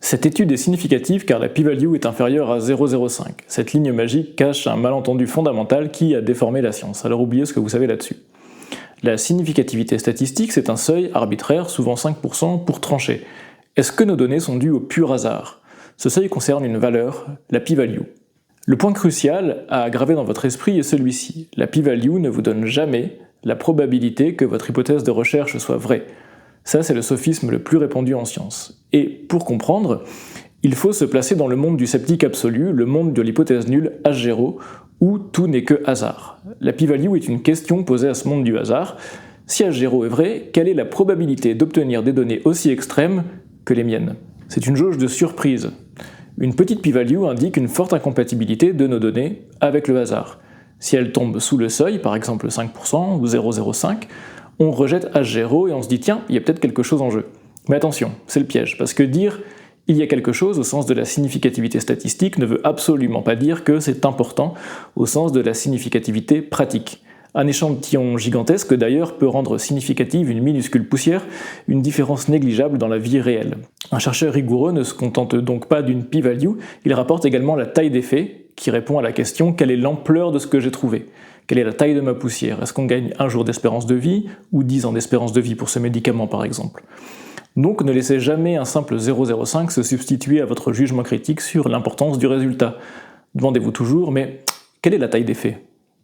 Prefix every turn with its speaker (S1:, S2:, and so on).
S1: Cette étude est significative car la p-value est inférieure à 0,05. Cette ligne magique cache un malentendu fondamental qui a déformé la science, alors oubliez ce que vous savez là-dessus. La significativité statistique, c'est un seuil arbitraire, souvent 5%, pour trancher. Est-ce que nos données sont dues au pur hasard? Ce seuil concerne une valeur, la p-value. Le point crucial à graver dans votre esprit est celui-ci. La p-value ne vous donne jamais la probabilité que votre hypothèse de recherche soit vraie. Ça, c'est le sophisme le plus répandu en science. Et pour comprendre, il faut se placer dans le monde du sceptique absolu, le monde de l'hypothèse nulle H0, où tout n'est que hasard. La p-value est une question posée à ce monde du hasard. Si H0 est vrai, quelle est la probabilité d'obtenir des données aussi extrêmes que les miennes? C'est une jauge de surprise. Une petite p-value indique une forte incompatibilité de nos données avec le hasard. Si elle tombe sous le seuil, par exemple 5% ou 0,05, on rejette H0 et on se dit tiens, il y a peut-être quelque chose en jeu. Mais attention, c'est le piège, parce que dire il y a quelque chose au sens de la significativité statistique ne veut absolument pas dire que c'est important au sens de la significativité pratique. Un échantillon gigantesque d'ailleurs peut rendre significative une minuscule poussière, une différence négligeable dans la vie réelle. Un chercheur rigoureux ne se contente donc pas d'une p-value, il rapporte également la taille des faits, qui répond à la question quelle est l'ampleur de ce que j'ai trouvé? Quelle est la taille de ma poussière? Est-ce qu'on gagne 1 jour d'espérance de vie ou 10 ans d'espérance de vie pour ce médicament par exemple? Donc ne laissez jamais un simple 0,05 se substituer à votre jugement critique sur l'importance du résultat. Demandez-vous toujours, mais quelle est la taille des faits?